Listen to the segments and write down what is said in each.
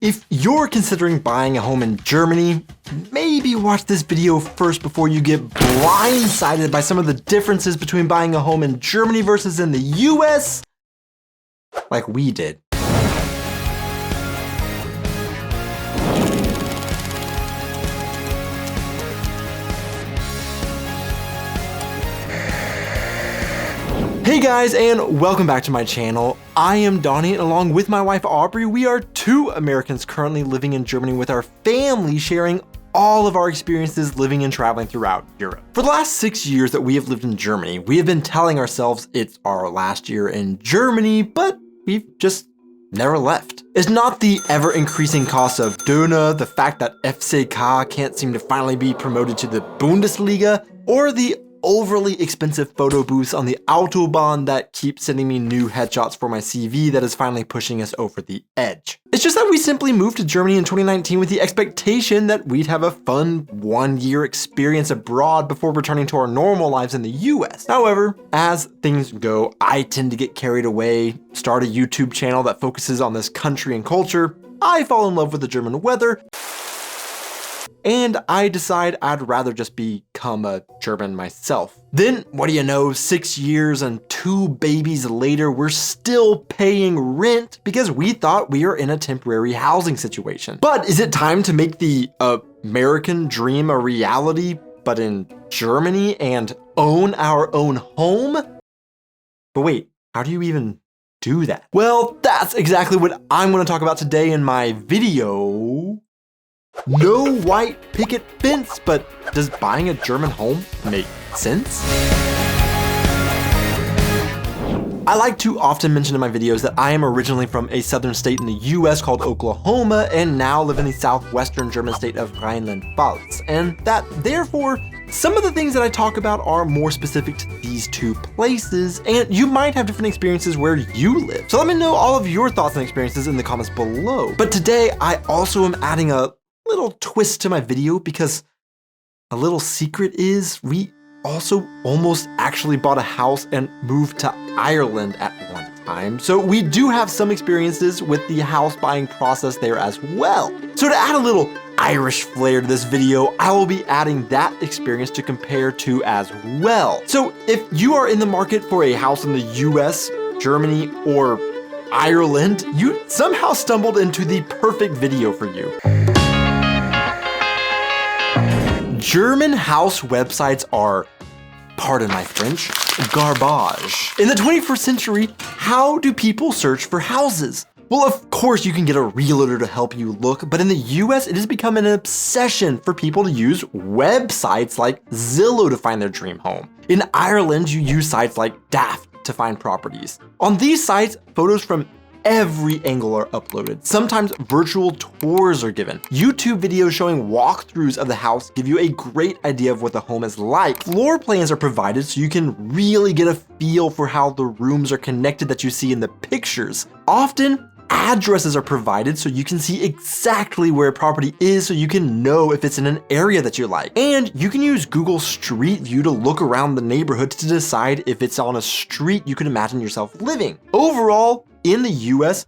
If you're considering buying a home in Germany, maybe watch this video first before you get blindsided by some of the differences between buying a home in Germany versus in the US, like we did. Hey guys, and welcome back to my channel. I am Donnie, and along with my wife Aubrey, we are two Americans currently living in Germany with our family, sharing all of our experiences living and traveling throughout Europe. For the last 6 years that we have lived in Germany, we have been telling ourselves it's our last year in Germany, but we've just never left. It's not the ever-increasing cost of Döner, the fact that FCK can't seem to finally be promoted to the Bundesliga, or the overly expensive photo booths on the Autobahn that keep sending me new headshots for my CV that is finally pushing us over the edge. It's just that we simply moved to Germany in 2019 with the expectation that we'd have a fun 1-year experience abroad before returning to our normal lives in the US. However, as things go, I tend to get carried away, start a YouTube channel that focuses on this country and culture, I fall in love with the German weather, and I decide I'd rather just become a German myself. Then, what do you know, 6 years and 2 babies later, we're still paying rent because we thought we were in a temporary housing situation. But is it time to make the American dream a reality, but in Germany, and own our own home? But wait, how do you even do that? Well, that's exactly what I'm going to talk about today in my video. No white picket fence, but does buying a German home make sense? I like to often mention in my videos that I am originally from a southern state in the US called Oklahoma and now live in the southwestern German state of Rhineland-Pfalz, and that therefore some of the things that I talk about are more specific to these two places, and you might have different experiences where you live. So let me know all of your thoughts and experiences in the comments below. But today I also am adding a little twist to my video because a little secret is we also almost actually bought a house and moved to Ireland at one time. So we do have some experiences with the house buying process there as well. So to add a little Irish flair to this video, I will be adding that experience to compare to as well. So if you are in the market for a house in the US, Germany, or Ireland, you somehow stumbled into the perfect video for you. German house websites are, pardon my French, garbage. In the 21st century, how do people search for houses? Well, of course you can get a realtor to help you look, but in the US, it has become an obsession for people to use websites like Zillow to find their dream home. In Ireland, you use sites like Daft to find properties. On these sites, photos from every angle are uploaded. Sometimes virtual tours are given. YouTube videos showing walkthroughs of the house give you a great idea of what the home is like. Floor plans are provided so you can really get a feel for how the rooms are connected that you see in the pictures. Often, addresses are provided so you can see exactly where a property is so you can know if it's in an area that you like. And you can use Google Street View to look around the neighborhood to decide if it's on a street you can imagine yourself living. Overall, in the US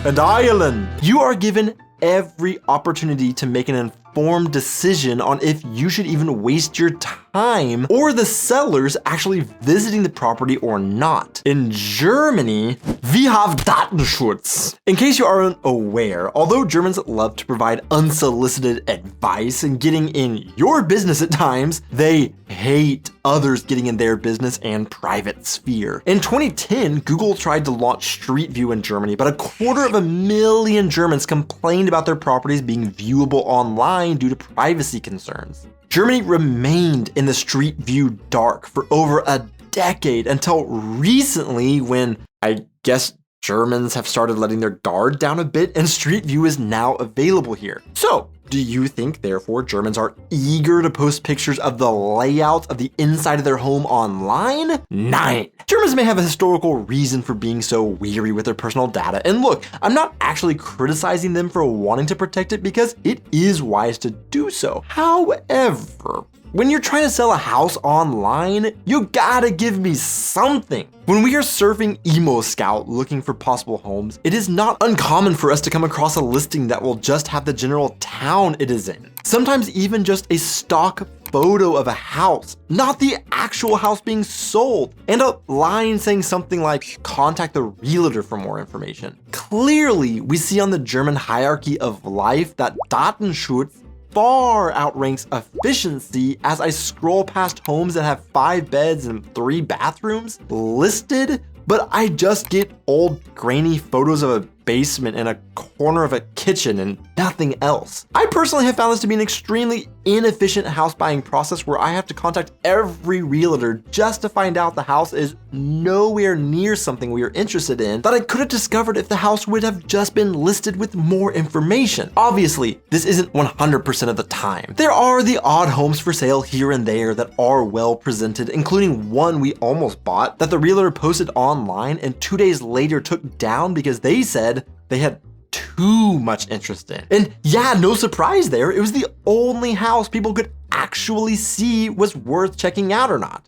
and Ireland, you are given every opportunity to make an informed decision on if you should even waste your time or the sellers actually visiting the property or not. In Germany, wir haben Datenschutz. In case you aren't aware, although Germans love to provide unsolicited advice and getting in your business at times, they hate others getting in their business and private sphere. In 2010, Google tried to launch Street View in Germany, but 250,000 Germans complained about their properties being viewable online due to privacy concerns. Germany remained in the Street View dark for over a decade until recently when I guess Germans have started letting their guard down a bit and Street View is now available here. So, do you think, therefore, Germans are eager to post pictures of the layout of the inside of their home online? Nein. Germans may have a historical reason for being so weary with their personal data. And look, I'm not actually criticizing them for wanting to protect it because it is wise to do so. However, when you're trying to sell a house online, you gotta give me something. When we are surfing Emo Scout looking for possible homes, it is not uncommon for us to come across a listing that will just have the general town it is in. Sometimes even just a stock photo of a house, not the actual house being sold, and a line saying something like, contact the realtor for more information. Clearly, we see on the German hierarchy of life that Datenschutz far outranks efficiency as I scroll past homes that have 5 beds and 3 bathrooms listed, but I just get old grainy photos of a basement and a corner of a kitchen and nothing else. I personally have found this to be an extremely inefficient house buying process where I have to contact every realtor just to find out the house is nowhere near something we are interested in that I could have discovered if the house would have just been listed with more information. Obviously, this isn't 100% of the time. There are the odd homes for sale here and there that are well presented, including one we almost bought that the realtor posted online and 2 days later took down because they said they had too much interest in. And yeah, no surprise there, it was the only house people could actually see was worth checking out or not.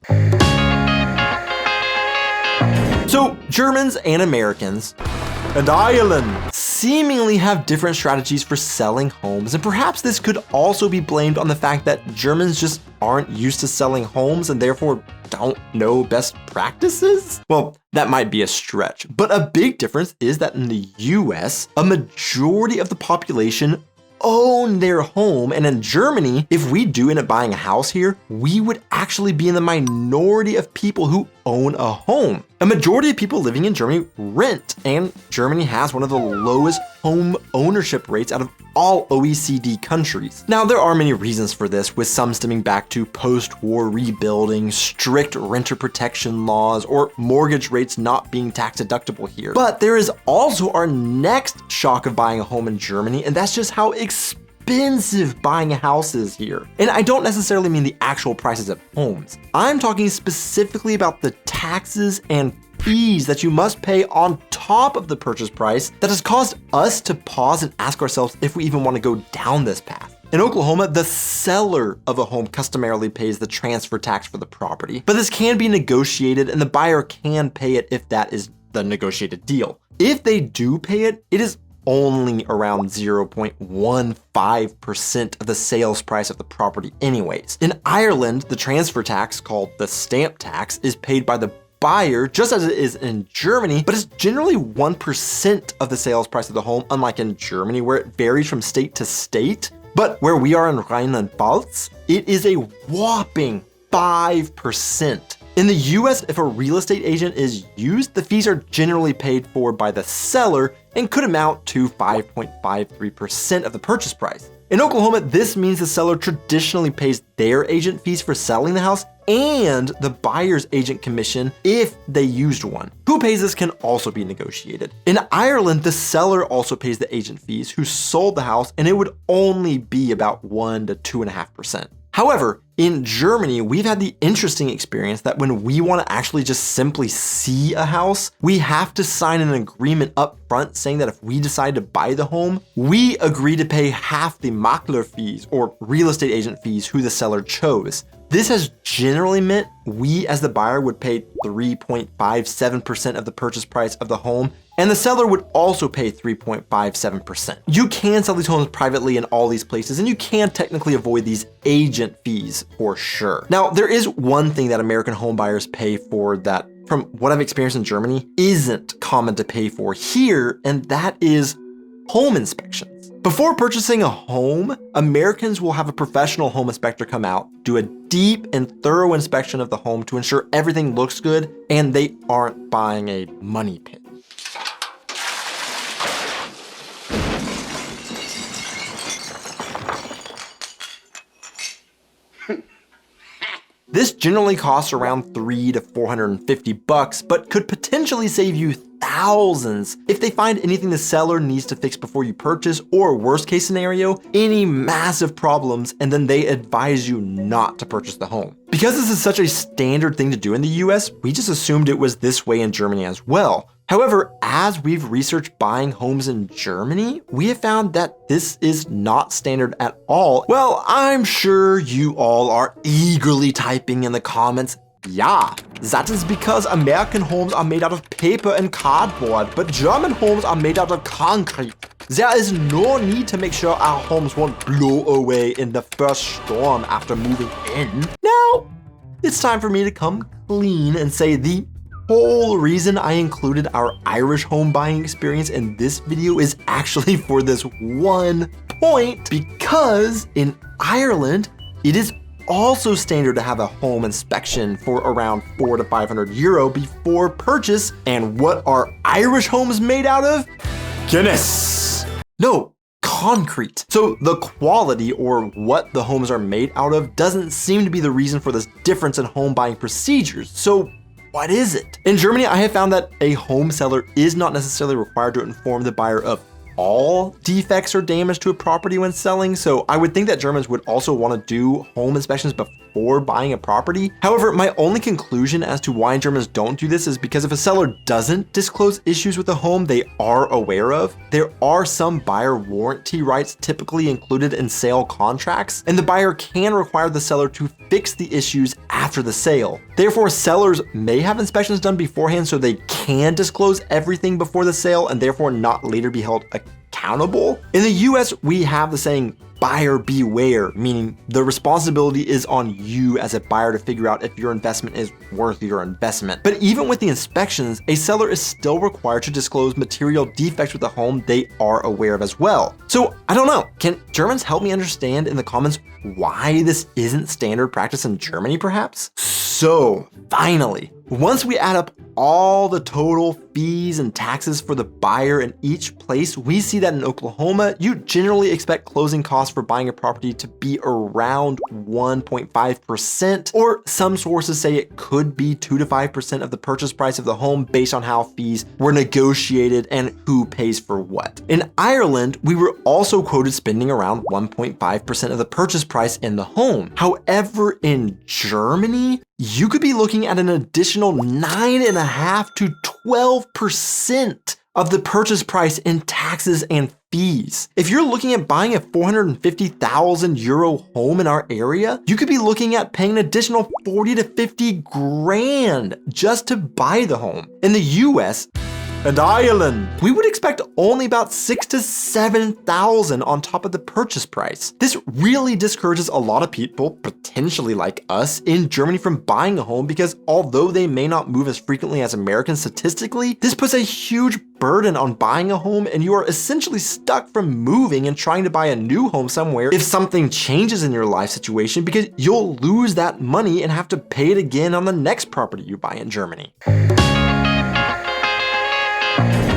So Germans and Americans and Ireland seemingly have different strategies for selling homes, and perhaps this could also be blamed on the fact that Germans just aren't used to selling homes and therefore don't know best practices? Well, that might be a stretch, but a big difference is that in the US, a majority of the population own their home, and in Germany, if we do end up buying a house here, we would actually be in the minority of people who own a home. A majority of people living in Germany rent, and Germany has one of the lowest home ownership rates out of all OECD countries. Now, there are many reasons for this, with some stemming back to post-war rebuilding, strict renter protection laws, or mortgage rates not being tax deductible here. But there is also our next shock of buying a home in Germany, and that's just how expensive buying a house is here. And I don't necessarily mean the actual prices of homes. I'm talking specifically about the taxes and fees that you must pay on top of the purchase price that has caused us to pause and ask ourselves if we even want to go down this path. In Oklahoma, the seller of a home customarily pays the transfer tax for the property, but this can be negotiated and the buyer can pay it if that is the negotiated deal. If they do pay it, it is only around 0.15% of the sales price of the property anyways. In Ireland, the transfer tax, called the stamp tax, is paid by the buyer just as it is in Germany, but it's generally 1% of the sales price of the home, unlike in Germany where it varies from state to state. But where we are in Rheinland-Pfalz, it is a whopping 5%. In the US, if a real estate agent is used, the fees are generally paid for by the seller and could amount to 5.53% of the purchase price. In Oklahoma, this means the seller traditionally pays their agent fees for selling the house and the buyer's agent commission if they used one. Who pays this can also be negotiated. In Ireland, the seller also pays the agent fees who sold the house, and it would only be about 1 to 2.5%. However, in Germany, we've had the interesting experience that when we want to actually just simply see a house, we have to sign an agreement up front saying that if we decide to buy the home, we agree to pay half the Makler fees or real estate agent fees who the seller chose. This has generally meant we as the buyer would pay 3.57% of the purchase price of the home, and the seller would also pay 3.57%. You can sell these homes privately in all these places, and you can technically avoid these agent fees for sure. Now, there is one thing that American home buyers pay for that, from what I've experienced in Germany, isn't common to pay for here, and that is home inspections. Before purchasing a home, Americans will have a professional home inspector come out, do a deep and thorough inspection of the home to ensure everything looks good and they aren't buying a money pit. This generally costs around $300 to $450, but could potentially save you thousands if they find anything the seller needs to fix before you purchase, or worst case scenario, any massive problems, and then they advise you not to purchase the home. Because this is such a standard thing to do in the US, we just assumed it was this way in Germany as well. However, as we've researched buying homes in Germany, we have found that this is not standard at all. Well, I'm sure you all are eagerly typing in the comments, yeah, that is because American homes are made out of paper and cardboard, but German homes are made out of concrete. There is no need to make sure our homes won't blow away in the first storm after moving in. Now, it's time for me to come clean and say the whole reason I included our Irish home buying experience in this video is actually for this one point, because in Ireland, it is also standard to have a home inspection for around €400 to €500 before purchase. And what are Irish homes made out of? Guinness. No, concrete. So the quality or what the homes are made out of doesn't seem to be the reason for this difference in home buying procedures. So what is it? In Germany, I have found that a home seller is not necessarily required to inform the buyer of all defects or damage to a property when selling, so I would think that Germans would also want to do home inspections before buying a property. However, my only conclusion as to why Germans don't do this is because if a seller doesn't disclose issues with the home they are aware of, there are some buyer warranty rights typically included in sale contracts, and the buyer can require the seller to fix the issues after the sale. Therefore, sellers may have inspections done beforehand so they can disclose everything before the sale and therefore not later be held accountable. In the US, we have the saying, buyer beware, meaning the responsibility is on you as a buyer to figure out if your investment is worth your investment. But even with the inspections, a seller is still required to disclose material defects with the home they are aware of as well. So I don't know, can Germans help me understand in the comments why this isn't standard practice in Germany perhaps? So finally, once we add up all the total fees and taxes for the buyer in each place, we see that in Oklahoma, you generally expect closing costs for buying a property to be around 1.5%, or some sources say it could be 2 to 5% of the purchase price of the home based on how fees were negotiated and who pays for what. In Ireland, we were also quoted spending around 1.5% of the purchase price in the home. However, in Germany, you could be looking at an additional 9.5% to 12% of the purchase price in taxes and fees. If you're looking at buying a €450,000 home in our area, you could be looking at paying an additional 40 to 50 grand just to buy the home. In the US and Ireland, we would expect only about $6,000 to $7,000 on top of the purchase price. This really discourages a lot of people, potentially like us, in Germany from buying a home because although they may not move as frequently as Americans statistically, this puts a huge burden on buying a home and you are essentially stuck from moving and trying to buy a new home somewhere if something changes in your life situation because you'll lose that money and have to pay it again on the next property you buy in Germany.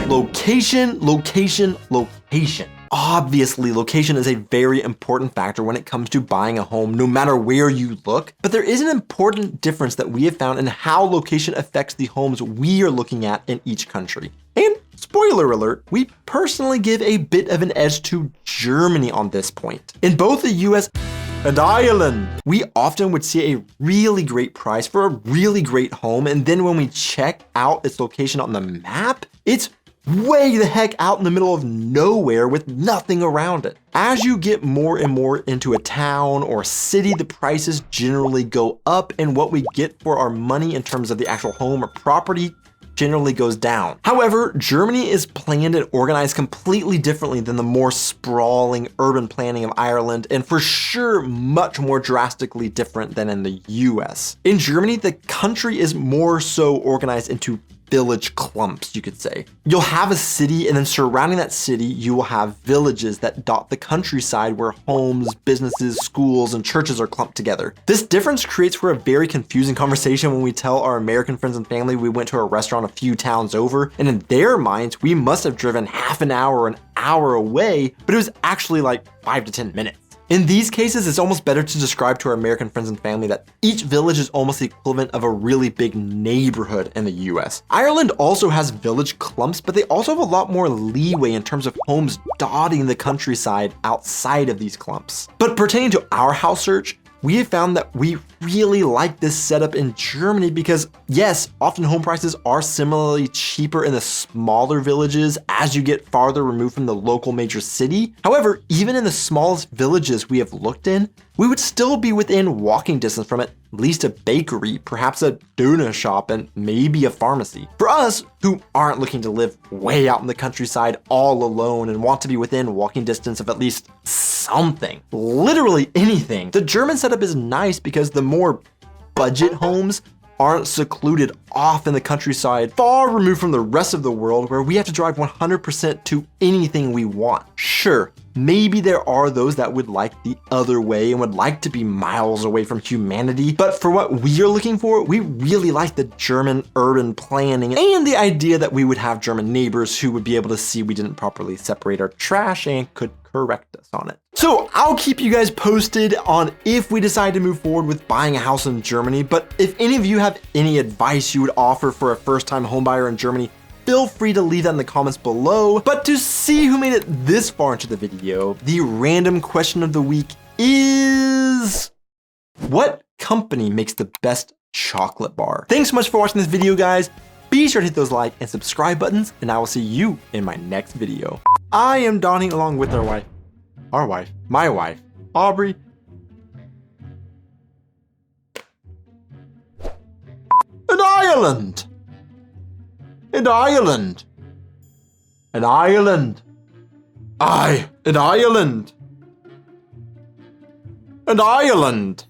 Location, location, location. Obviously, location is a very important factor when it comes to buying a home, no matter where you look. But there is an important difference that we have found in how location affects the homes we are looking at in each country. And spoiler alert, we personally give a bit of an edge to Germany on this point. In both the US and Ireland, we often would see a really great price for a really great home, and then when we check out its location on the map, it's way the heck out in the middle of nowhere with nothing around it. As you get more and more into a town or city, the prices generally go up and what we get for our money in terms of the actual home or property generally goes down. However, Germany is planned and organized completely differently than the more sprawling urban planning of Ireland, and for sure much more drastically different than in the US. In Germany, the country is more so organized into village clumps, you could say. You'll have a city, and then surrounding that city, you will have villages that dot the countryside where homes, businesses, schools, and churches are clumped together. This difference creates for a very confusing conversation when we tell our American friends and family we went to a restaurant a few towns over, and in their minds, we must have driven half an hour or an hour away, but it was actually like 5 to 10 minutes. In these cases, it's almost better to describe to our American friends and family that each village is almost the equivalent of a really big neighborhood in the US. Ireland also has village clumps, but they also have a lot more leeway in terms of homes dotting the countryside outside of these clumps. But pertaining to our house search, we have found that we really like this setup in Germany because, yes, often home prices are similarly cheaper in the smaller villages as you get farther removed from the local major city. However, even in the smallest villages we have looked in, we would still be within walking distance from at least a bakery, perhaps a donut shop, and maybe a pharmacy. For us, who aren't looking to live way out in the countryside all alone and want to be within walking distance of at least something, literally anything, the German setup is nice because the more budget homes aren't secluded off in the countryside, far removed from the rest of the world where we have to drive 100% to anything we want. Sure, maybe there are those that would like the other way and would like to be miles away from humanity, but for what we are looking for, we really like the German urban planning and the idea that we would have German neighbors who would be able to see we didn't properly separate our trash and could correct us on it. So I'll keep you guys posted on if we decide to move forward with buying a house in Germany, but if any of you have any advice you would offer for a first-time homebuyer in Germany, feel free to leave that in the comments below. But to see who made it this far into the video, the random question of the week is, what company makes the best chocolate bar? Thanks so much for watching this video, guys. Be sure to hit those like and subscribe buttons, and I will see you in my next video. I am Donnie along with my wife, Aubrey. And Ireland. And Ireland. And Ireland. And Ireland. And Ireland.